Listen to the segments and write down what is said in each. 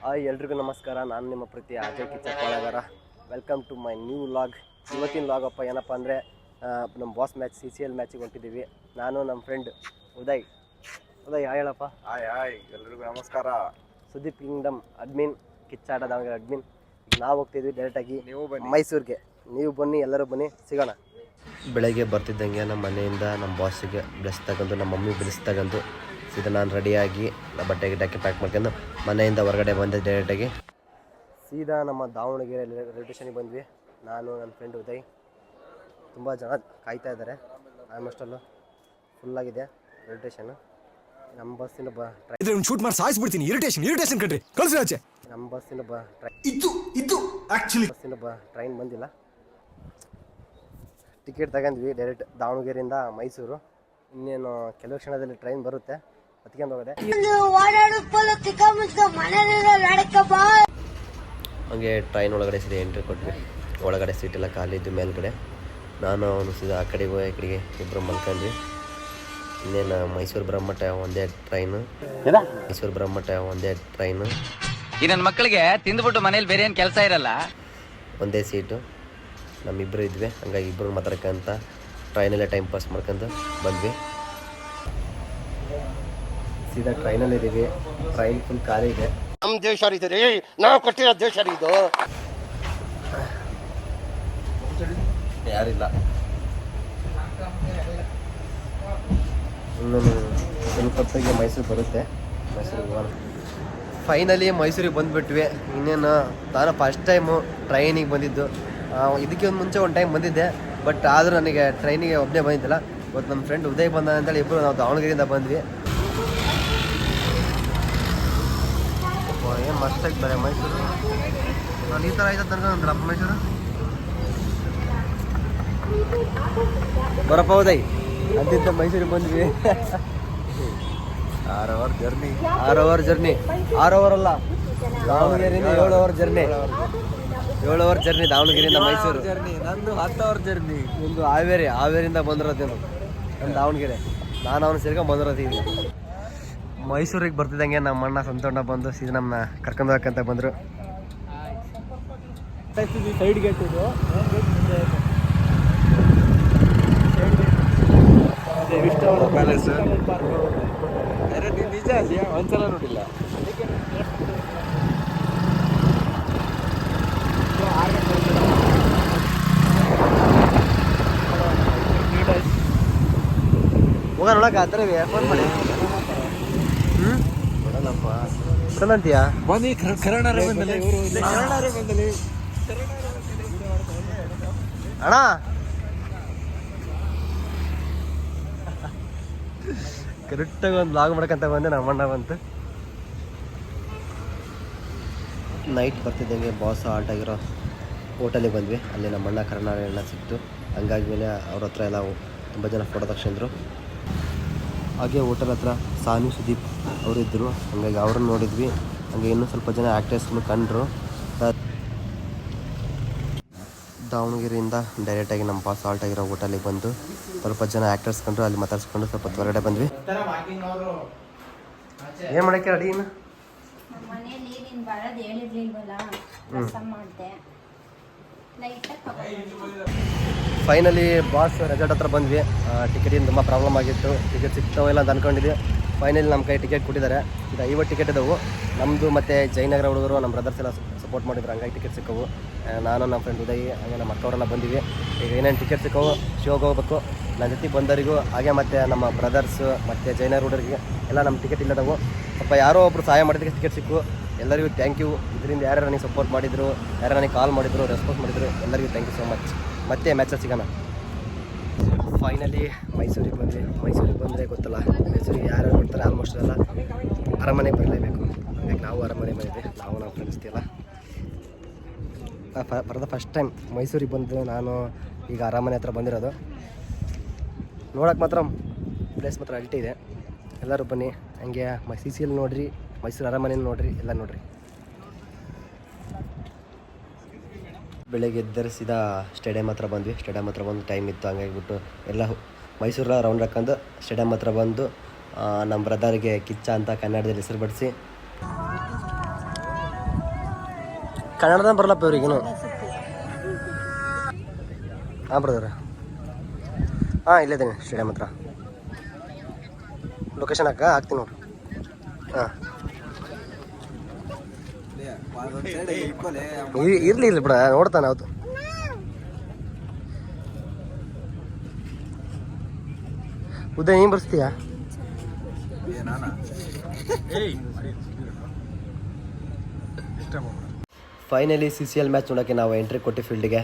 Hi ಎಲ್ರಿಗೂ ನಮಸ್ಕಾರ. ನಾನು ನಿಮ್ಮ ಪ್ರೀತಿ Ajay Kichcha Palagara. Welcome to my new vlog. ಇವತ್ತಿನ ವ್ಲಾಗಪ್ಪ ಏನಪ್ಪ ಅಂದರೆ ನಮ್ಮ ಬಾಸ್ ಮ್ಯಾಚ್ CCL ಮ್ಯಾಚಿಗೆ ಹೊಂಟಿದ್ದೀವಿ. ನಾನು ನಮ್ಮ ಫ್ರೆಂಡ್ ಉದಯ್ ಹೇಳಪ್ಪ. ಹಾಯ್ ಎಲ್ರಿಗೂ ನಮಸ್ಕಾರ. ಸುದೀಪ್ ಕಿಂಗ್ಡಮ್ ಅಡ್ಮಿನ್, ಕಿಚ್ಚಾಟ ದಾವಣಗೆರೆ ಅಡ್ಮಿನ್. ನಾವು ಹೋಗ್ತಿದ್ವಿ ಡೈರೆಕ್ಟಾಗಿ ನೀವು ಬನ್ನಿ ಮೈಸೂರಿಗೆ. ನೀವು ಬನ್ನಿ, ಎಲ್ಲರೂ ಬನ್ನಿ, ಸಿಗೋಣ. ಬೆಳಗ್ಗೆ ಬರ್ತಿದ್ದಂಗೆ ನಮ್ಮ ಮನೆಯಿಂದ ನಮ್ಮ ಬಾಸಿಗೆ ಬ್ಲೆಸ್ ತಗೊಂಡು, ನಮ್ಮ ಮಮ್ಮಿ ಬ್ಲೆಸ್ ತಗೊಂಡು ಸೀದಾ ನಾನು ರೆಡಿಯಾಗಿ ಬಟ್ಟೆ ಗಿಟ್ಟಕ್ಕೆ ಪ್ಯಾಕ್ ಮಾಡ್ಕೊಂಡು ಮನೆಯಿಂದ ಹೊರಗಡೆ ಬಂದೆ. ಡೈರೆಕ್ಟಾಗಿ ಸೀದಾ ನಮ್ಮ ದಾವಣಗೆರೆ ರೈಲ್ವೆ ಸ್ಟೇಷನಿಗೆ ಬಂದ್ವಿ. ನಾನು ನನ್ನ ಫ್ರೆಂಡ್ ಉದಯ್. ತುಂಬ ಜನ ಕಾಯ್ತಾ ಇದ್ದಾರೆ. ಆಲ್ಮೋಸ್ಟಲ್ಲೂ ಫುಲ್ಲಾಗಿದೆ ರೈಲ್ವೆ ಸ್ಟೇಷನ್. ನಮ್ಮ ಬಸ್ಸಿನ ಶೂಟ್ ಮಾಡಿ ಸಾಯಿಸ್ಬಿಡ್ತೀನಿ. ಇರಿಟೇಷನ್ ಕಣ್ರಿ, ಕಳ್ಸಿ ಆಚೆ. ನಮ್ಮ ಬಸ್ಸಿನ ಟ್ರೈನ್ ಬಂದಿಲ್ಲ. ಟಿಕೆಟ್ ತಗೊಂಡ್ವಿ ಡೈರೆಕ್ಟ್ ದಾವಣಗೆರೆಯಿಂದ ಮೈಸೂರು. ಇನ್ನೇನು ಕೆಲವು ಕ್ಷಣದಲ್ಲಿ ಟ್ರೈನ್ ಬರುತ್ತೆ, ಹತ್ಕೊಂಡು ಹೋಗೋದೆ. ಹಂಗೆ ಟ್ರೈನ್ ಒಳಗಡೆ ಸೀದಾ ಎಂಟ್ರಿ ಕೊಟ್ವಿ. ಒಳಗಡೆ ಸೀಟೆಲ್ಲ ಖಾಲಿ ಇದ್ದು ಮೇಲ್ಗಡೆ. ನಾನು ಅವನು ಸೀದಾ ಆ ಕಡೆಗೆ ಹೋಗಿ ಈ ಕಡೆಗೆ ಇಬ್ಬರು ಮಲ್ಕೊಂಡ್ವಿ. ಇನ್ನೇನು ಮೈಸೂರು ಬ್ರಹ್ಮಟ ಒಂದೇ ಟ್ರೈನು. ಈ ನನ್ನ ಮಕ್ಕಳಿಗೆ ತಿಂದ್ಬಿಟ್ಟು ಮನೇಲಿ ಬೇರೆ ಏನು ಕೆಲಸ ಇರಲ್ಲ. ಒಂದೇ ಸೀಟು ನಮ್ಮಿಬ್ಬರು ಇದ್ವಿ. ಹಂಗಾಗಿ ಇಬ್ಬರು ಮಾತಾಡ್ಕೊಂತ ಟ್ರೈನಲ್ಲೇ ಟೈಮ್ ಪಾಸ್ ಮಾಡ್ಕೊಂಡು ಬಂದ್ವಿ. ಸೀದಾ ಟ್ರೈನಲ್ಲಿದ್ದೀವಿ. ಟ್ರೈನ್ ಫುಲ್ ಖಾಲಿ ಇದೆ. ನಮ್ಮ ದೇಶ ರೀ, ನಾವು ಕೊಟ್ಟಿರೋ ದೇಶ ಇದು. ಯಾರಿಲ್ಲ. ಇನ್ನೊಂದು ಸ್ವಲ್ಪ ಹೊತ್ತಿಗೆ ಮೈಸೂರು ಬರುತ್ತೆ. ಮೈಸೂರಿಗೆ ಹೋಗೋಣ. ಫೈನಲಿ ಮೈಸೂರಿಗೆ ಬಂದುಬಿಟ್ವಿ. ಇನ್ನೇನು ನಾನು ಫಸ್ಟ್ ಟೈಮು ಟ್ರೈನಿಗೆ ಬಂದಿದ್ದು. ಇದಕ್ಕೆ ಮುಂಚೆ ಒಂದು ಟೈಮ್ ಬಂದಿದ್ದೆ, ಬಟ್ ಆದರೂ ನನಗೆ ಟ್ರೈನಿಗೆ ಒಬ್ಬನೇ ಬಂದಿದ್ದಿಲ್ಲ. ಇವತ್ತು ನಮ್ಮ ಫ್ರೆಂಡ್ ಉದಯ್ ಬಂದ ಅಂತೇಳಿ ಇಬ್ಬರು ನಾವು ದಾವಣಗೆರೆಯಿಂದ ಬಂದ್ವಿ. ಏನು ಮಸ್ತಾಗಿದ್ದಾರೆ ಮೈಸೂರು. ನಾನು ಈ ಥರ ಆಯ್ತದ ಅನ್ಕೊಂಡ್ರಪ್ಪ ಮೈಸೂರು. ಬರಪ್ಪ ಉದಯ್ ಅಂತಿದ್ದ ಮೈಸೂರಿಗೆ ಬಂದ್ವಿ. 6 hour journey. 6 hour journey. 6 hour ಅಲ್ಲ, ದಾವಣಗೆರೆಯಿಂದ 7 ಅವರ್ ಜರ್ನಿ. 7 ಅವರ್ ಜರ್ನಿ ದಾವಣಗೆರೆಯಿಂದ ಮೈಸೂರು. ನಂದು 10 ಅವರ್ ಜರ್ನಿ. ಒಂದು ಹಾವೇರಿಯಿಂದ ಬಂದಿರೋದೇನು ನಮ್ಮ ದಾವಣಗೆರೆ. ನಾನು ಅವನು ಸೇರ್ಕೊಂಡು ಬಂದಿರೋದು. ಮೈಸೂರಿಗೆ ಬರ್ತಿದ್ದಂಗೆ ನಮ್ಮ ಅಣ್ಣ ಸಂತೋಣ ಬಂದು ಸೀದಾ ನಮ್ಮನ್ನ ಕರ್ಕೊಂಡು ಹೋಗಕ್ಕಂತ ಬಂದರು. ಸೈಡ್ ಗೇಟ್ ಇದು. ಪ್ಯಾಲೇಸ್ ನಿಜ ಅದೆಯಾ? ಒಂದ್ಸಲ ನೋಡಿಲ್ಲ. ಹೋಗೋಣ ನೋಡಕ್ಕೆ. ಆ ಥರ ಫೋನ್ ಮಾಡಿ. ಕೊಡಲ್ಲಪ್ಪ, ಕೊಡಲ್ಲಂತೀಯಾ? ಬನ್ನಿ, ಕನ್ನಡರೇ ಬಂದಲ್ಲಿ ಅಣ್ಣ. ಕರೆಕ್ಟಾಗಿ ಒಂದು ಲಾಗ್ ಮಾಡ್ಕೊಂತ ಬಂದೆ. ನಮ್ಮ ಅಣ್ಣ ಬಂತು. ನೈಟ್ ಬರ್ತಿದ್ದಂಗೆ ಬಾಸ್ ಆಲ್ಟ್ ಆಗಿರೋ ಹೋಟೆಲಿಗೆ ಬಂದ್ವಿ. ಅಲ್ಲಿ ನಮ್ಮ ಅಣ್ಣ ಕರ್ನಾಟಕ ಎಲ್ಲ ಸಿಕ್ತು. ಹಂಗಾಗಿ ಮೇಲೆ ಅವ್ರ ಹತ್ರ ಎಲ್ಲ ತುಂಬ ಜನ ಫೋಟೋ ತಕ್ಷಂದ್ರು. ಹಾಗೆ ಹೋಟೆಲ್ ಹತ್ರ ಸಾನು, ಸುದೀಪ್ ಅವರು ಇದ್ದರು. ಹಂಗಾಗಿ ಅವ್ರನ್ನ ನೋಡಿದ್ವಿ. ಹಾಗೆ ಇನ್ನೂ ಸ್ವಲ್ಪ ಜನ ಆ್ಯಕ್ಟರ್ಸ್ಗಳು ಕಂಡ್ರು. ದಾವಣಗೆರೆಯಿಂದ ಡೈರೆಕ್ಟಾಗಿ ನಮ್ಮ ಬಾಸ್ ಆಲ್ಟ್ ಆಗಿರೋ ಹೋಟೆಲಿಗೆ ಬಂದು ಸ್ವಲ್ಪ ಜನ ಆ್ಯಕ್ಟರ್ಸ್ ಕಂಡ್ರು. ಅಲ್ಲಿ ಮಾತಾಡ್ಸ್ಕೊಂಡು ಸ್ವಲ್ಪ ಹೊರಗಡೆ ಬಂದ್ವಿ. ಏನು ಮಾಡೋಕ್ಕೆ ರೆಡಿ? ಇನ್ನು ಫೈನಲಿ ಬಾಸ್ ರೆಸಾರ್ಟ್ ಹತ್ರ ಬಂದ್ವಿ. ಟಿಕೆಟಿಂದ ತುಂಬ ಪ್ರಾಬ್ಲಮ್ ಆಗಿತ್ತು. ಟಿಕೆಟ್ ಸಿಗ್ತಾವೋ ಇಲ್ಲ ಅಂತ ಅಂದ್ಕೊಂಡಿದ್ವಿ. ಫೈನಲಿ ನಮ್ಮ ಕೈ ಟಿಕೆಟ್ ಕೊಟ್ಟಿದ್ದಾರೆ. ಇದು 50 ಟಿಕೆಟ್ ಇದ್ದವು. ನಮ್ಮದು ಮತ್ತು ಜಯನಗರ ಹುಡುಗರು, ನಮ್ಮ ಬ್ರದರ್ಸ್ ಎಲ್ಲ ಸಪೋರ್ಟ್ ಮಾಡಿದ್ರು. ಹಂಗಾಗಿ ಟಿಕೆಟ್ ಸಿಕ್ಕವು. ನಾನು ನಮ್ಮ ಫ್ರೆಂಡ್ ಉದಯ್ ಹಾಗೆ ನಮ್ಮ ಅಕ್ಕವರೆಲ್ಲ ಬಂದಿವಿ. ಈಗ ಏನೇನು ಟಿಕೆಟ್ ಸಿಕ್ಕವು ಶೋಗೆ ಹೋಗ್ಬೇಕು. ನನ್ನ ಜೊತೆ ಬಂದವರಿಗೂ ಹಾಗೆ ಮತ್ತು ನಮ್ಮ ಬ್ರದರ್ಸ್ ಮತ್ತು ಜೈನರ್ ಹುಡುಗರಿಗೆ ಎಲ್ಲ ನಮ್ಮ ಟಿಕೆಟ್ ಇಲ್ಲದವು. ಸ್ವಲ್ಪ ಯಾರೋ ಒಬ್ಬರು ಸಹಾಯ ಮಾಡಿದ್ದಕ್ಕೆ ಟಿಕೆಟ್ ಸಿಕ್ಕು. ಎಲ್ಲರಿಗೂ ಥ್ಯಾಂಕ್ ಯು. ಇದರಿಂದ ಯಾರು ನನಗೆ ಸಪೋರ್ಟ್ ಮಾಡಿದರು, ಯಾರು ನನಗೆ ಕಾಲ್ ಮಾಡಿದರು, ರೆಸ್ಪಾನ್ಸ್ ಮಾಡಿದರು, ಎಲ್ಲರಿಗೂ ಥ್ಯಾಂಕ್ ಯು ಸೋ ಮಚ್. ಮತ್ತೆ ಮ್ಯಾಚಲ್ಲಿ ಸಿಗೋಣ. ಫೈನಲಿ ಮೈಸೂರಿಗೆ ಬಂದ್ವಿ. ಮೈಸೂರಿಗೆ ಬಂದರೆ ಗೊತ್ತಲ್ಲ, ಮೈಸೂರಿಗೆ ಯಾರು ನೋಡ್ತಾರೆ ಆಲ್ಮೋಸ್ಟ್ ಎಲ್ಲ ಅರಮನೆಗೆ ಬರಲೇಬೇಕು. ಹಾಗಾಗಿ ನಾವು ಅರಮನೆ ಬಂದಿದ್ವಿ. ನಾವು ನಮ್ಮ ಫ್ರೆಂಡ್ಸ್ ಎಲ್ಲ ಫಾರ್ ದ ಫಸ್ಟ್ ಟೈಮ್ ಮೈಸೂರಿಗೆ ಬಂದು ನಾನು ಈಗ ಅರಮನೆ ಹತ್ರ ಬಂದಿರೋದು. ನೋಡೋಕೆ ಮಾತ್ರ ಪ್ಲೇಸ್ ಮಾತ್ರ ಅಲ್ಟಿ ಇದೆ. ಎಲ್ಲರೂ ಬನ್ನಿ. ಹಂಗೆ CCL ನೋಡಿರಿ, ಮೈಸೂರು ಅರಮನೆ ನೋಡಿರಿ, ಎಲ್ಲ ನೋಡಿರಿ. ಬೆಳಗ್ಗೆ ಎದ್ದರೆ ಸೀದಾ ಸ್ಟೇಡಿಯಂ ಹತ್ರ ಬಂದ್ವಿ. ಸ್ಟೇಡಿಯಂ ಹತ್ರ ಬಂದು ಟೈಮ್ ಇತ್ತು. ಹಂಗಾಗಿಬಿಟ್ಟು ಎಲ್ಲ ಮೈಸೂರ ರೌಂಡ್ ಹಾಕೊಂಡು ಸ್ಟೇಡಿಯಂ ಹತ್ರ ಬಂದು ನಮ್ಮ ಬ್ರದರ್ಗೆ ಕಿಚ್ಚ ಅಂತ ಕನ್ನಡದಲ್ಲಿ ಹೆಸರು ಪಡಿಸಿ ಕನ್ನಡದ ಬರಲಪ್ಪ ಇವ್ರಿಗೇನು. ಹಾಂ ಬ್ರದರ್, ಹಾಂ ಇಲ್ಲಿದ್ದೀನಿ ಸ್ಟೇಡಿಯಂ ಹತ್ರ. ಲೊಕೇಶನ್ ಹಾಕ್ತೀನಿ ನೋಡ್ರಿ. ಹಾಂ ಇರಲಿ ಬಿಡ, ನೋಡ್ತಾನೆ ಹೌದು. ಉದಯ ನೀನು ಬರ್ಸ್ತೀಯಾ? ಫೈನಲಿ CCL ಮ್ಯಾಚ್ ನೋಡೋಕ್ಕೆ ನಾವು ಎಂಟ್ರಿ ಕೊಟ್ಟು ಫೀಲ್ಡ್ಗೆ.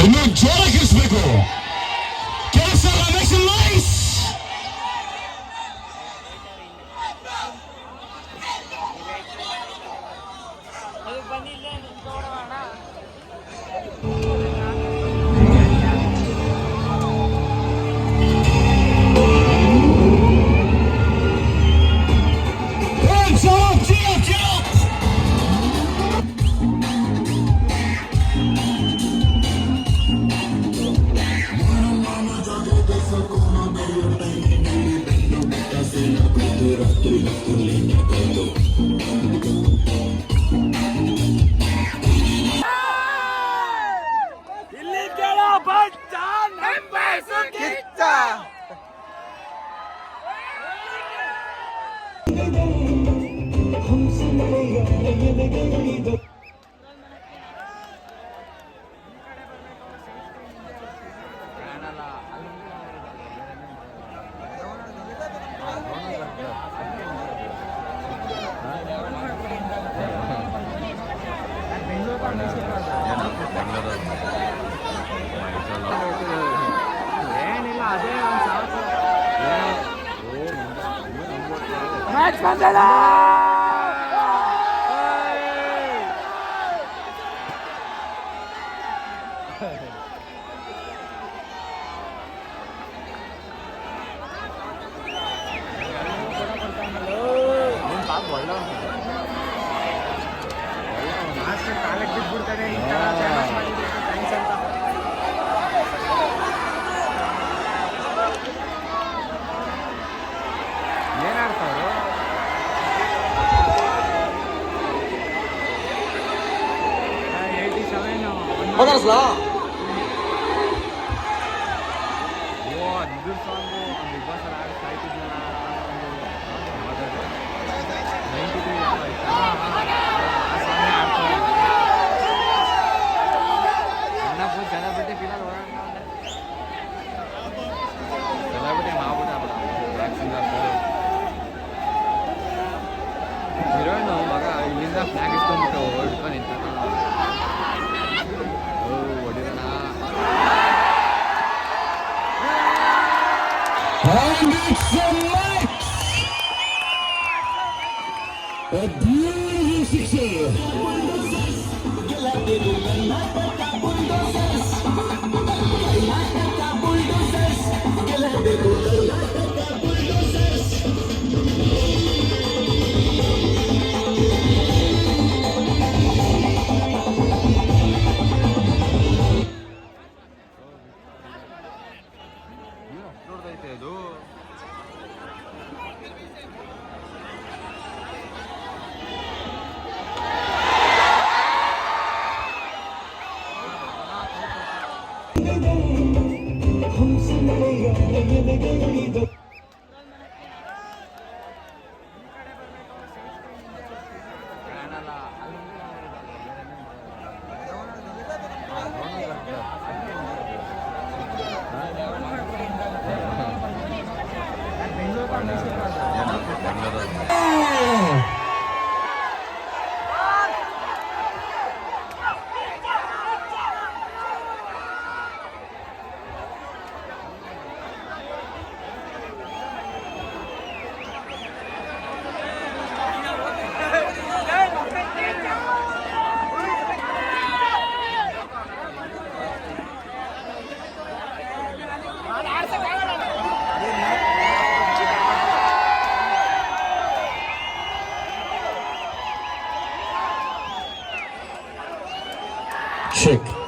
ಇನ್ನು ಜೋರಾಗಿರಿಸಬೇಕು ಕೆಲಸ. ನೈಸ್. A beautiful 6. Shake.